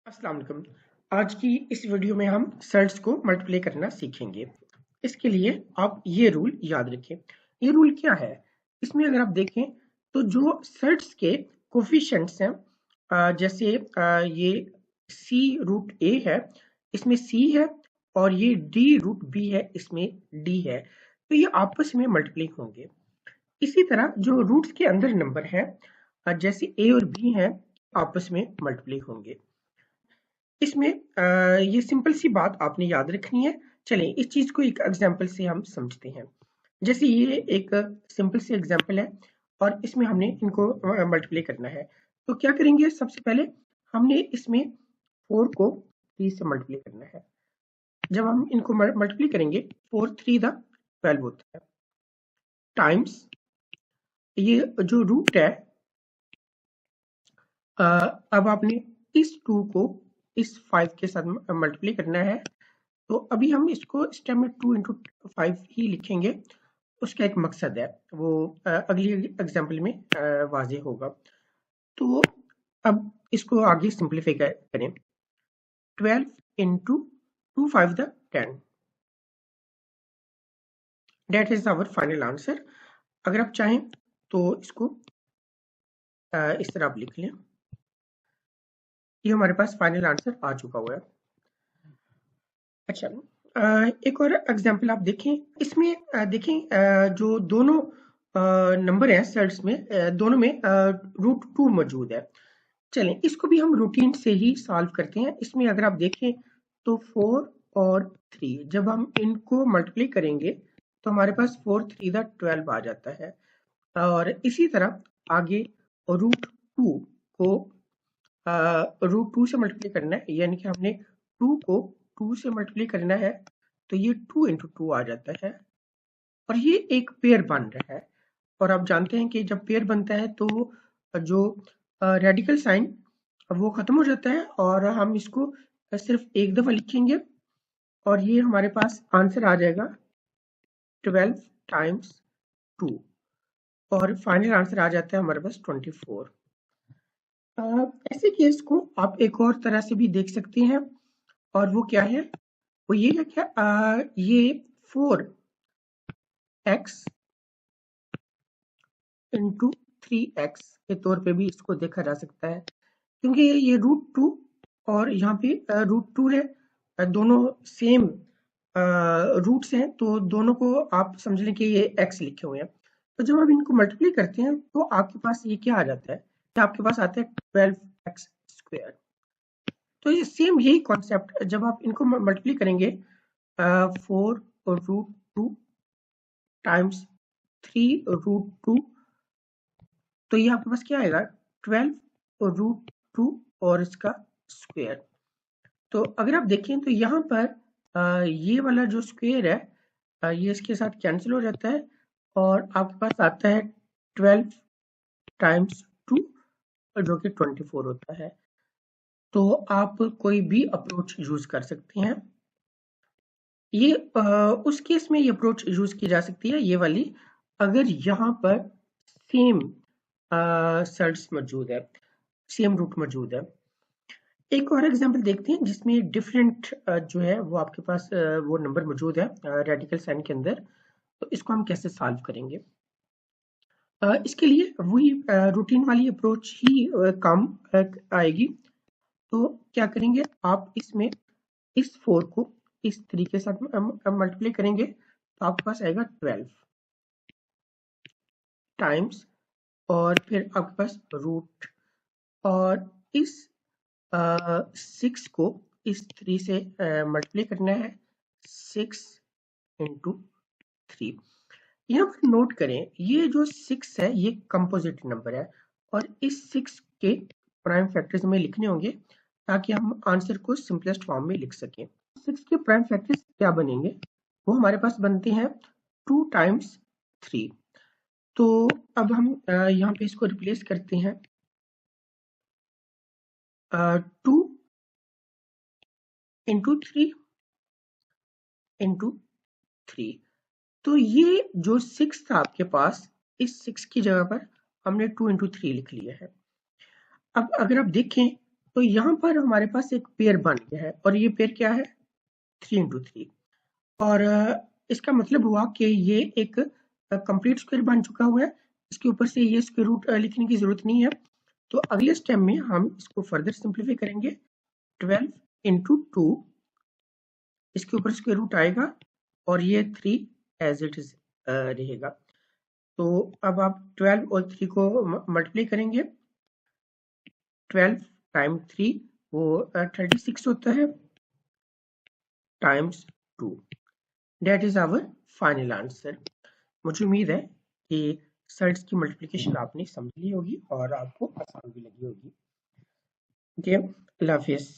अस्सलाम वालेकुम। आज की इस वीडियो में हम सर्ट्स को मल्टीप्लाई करना सीखेंगे। इसके लिए आप ये रूल याद रखें। ये रूल क्या है? इसमें अगर आप देखें तो जो सर्ट्स के कोफिशिएंट्स हैं, जैसे ये सी रूट ए है, इसमें सी है, और ये डी रूट बी है, इसमें डी है, तो ये आपस में मल्टीप्लाई होंगे। इसी तरह जो रूट्स के अंदर नंबर है, जैसे ए और बी है, आपस में मल्टीप्लाई होंगे। इसमें ये सिंपल सी बात आपने याद रखनी है। चलें इस चीज को एक एग्जांपल से हम समझते हैं। जैसे ये एक सिंपल सी एग्जांपल है और इसमें हमने इनको मल्टीप्लाई करना है। तो क्या करेंगे? सबसे पहले हमने इसमें 4 को 3 से मल्टीप्लाई करना है। जब हम इनको मल्टीप्लाई करेंगे 4 3 द 12 होता है, टाइम्स ये जो रूट है, अब आपने इस 2 को इस 5 के साथ मल्टीप्लाई करना है। तो अभी हम इसको स्टेप में 2 इंटू 5 ही लिखेंगे। उसका एक मकसद है, वो अगली एग्जाम्पल में वाजे होगा। तो अब इसको आगे सिंप्लीफाई करें। 12 into 2 5 the 10, that is our final answer. अगर आप चाहें तो इसको इस तरह आप लिख लें। ये हमारे पास फाइनल आंसर आ चुका हुआ है। अच्छा, एक और एग्जांपल आप देखें। इसमें देखें, जो दोनों नंबर हैं सेट्स में, दोनों में रूट 2 मौजूद है। चलें इसको भी हम रूटीन से ही सॉल्व करते हैं। इसमें अगर आप देखें तो 4 और 3 जब हम इनको मल्टीप्लाई करेंगे तो हमारे पास 4 3 द 12 आ जाता है। और इसी तरह आगे रूट 2 को रूट 2 से मल्टीप्लाई करना है, यानी कि हमने 2 को 2 से मल्टीप्लाई करना है, तो ये 2 इंटू 2 आ जाता है और ये एक पेयर बन रहा है। और आप जानते हैं कि जब पेयर बनता है तो जो रेडिकल साइन वो खत्म हो जाता है और हम इसको सिर्फ एक दफा लिखेंगे और ये हमारे पास आंसर आ जाएगा 12 टाइम्स 2, और फाइनल आंसर आ जाता है हमारे पास 24। ऐसे केस को आप एक और तरह से भी देख सकते हैं, और वो क्या है? वो ये है कि ये 4x इंटू 3x के तौर पे भी इसको देखा जा सकता है, क्योंकि ये रूट 2 और यहाँ पे रूट 2 है, दोनों सेम रूट्स हैं, तो दोनों को आप समझ लें कि ये x लिखे हुए हैं। तो जब आप इनको मल्टीप्लाई करते हैं तो आपके पास ये क्या आ जाता है? कि आपके पास आता है 12x स्क्वायर। तो ये सेम यही कॉन्सेप्ट, जब आप इनको मल्टीप्लाई करेंगे 4 रूट 2 टाइम्स 3 रूट 2, तो ये आपके पास क्या आएगा? 12 रूट 2 और इसका स्क्वायर। तो अगर आप देखें तो यहाँ पर ये वाला जो स्क्वायर है, ये इसके साथ कैंसिल हो जाता है और आपके पास आता है 12 टाइम्स 2, जो कि 24 होता है। तो आप कोई भी अप्रोच यूज कर सकते हैं। ये उस केस में ये अप्रोच यूज की जा सकती है, ये वाली, अगर यहाँ पर सेम सर्ट्स मौजूद है, सेम रूट मौजूद है। एक और एग्जांपल देखते हैं जिसमें डिफरेंट जो है वो आपके पास वो नंबर मौजूद है रेडिकल साइन के अंदर। तो इसको हम कैसे सॉल्व करेंगे? इसके लिए वही रूटीन वाली अप्रोच ही काम आएगी। तो क्या करेंगे? आप इसमें इस 4 को इस 3 के साथ मल्टीप्लाई करेंगे तो आपके पास आएगा 12 टाइम्स, और फिर आपके पास रूट, और इस 6 को इस 3 से मल्टीप्लाई करना है, 6 इंटू 3। यहाँ पर नोट करें, ये जो 6 है ये कंपोजिट नंबर है और इस 6 के प्राइम फैक्टर्स में लिखने होंगे ताकि हम आंसर को सिंपलेस्ट फॉर्म में लिख सकें। 6 के प्राइम फैक्टर्स क्या बनेंगे? वो हमारे पास बनते हैं 2 टाइम्स 3। तो अब हम यहाँ पे इसको रिप्लेस करते हैं, 2 इंटू 3 इंटू 3। तो ये जो 6 था आपके पास, इस 6 की जगह पर हमने 2 इंटू 3 लिख लिया है। अब अगर आप देखें तो यहाँ पर हमारे पास एक पेयर बन गया है और ये पेयर क्या है 3 into 3 और इसका मतलब हुआ कि ये एक कंप्लीट स्क्वायर बन चुका हुआ है। इसके ऊपर से ये स्क्वायर रूट लिखने की जरूरत नहीं है। तो अगले स्टेप में हम इसको फर्दर सिंप्लीफाई करेंगे 12 into 2 इसके ऊपर स्क्वायर रूट आएगा और ये 3 एज इट इज रहेगा। तो अब आप 12 और 3 को मल्टीप्लाई करेंगे 12 टाइम 3 वो 36 होता है times 2 that is our final answer. मुझे उम्मीद है कि साइड्स की मल्टीप्लिकेशन आपने समझ ली होगी और आपको आसान भी लगी होगी। ओके, अल्लाह हाफिज़।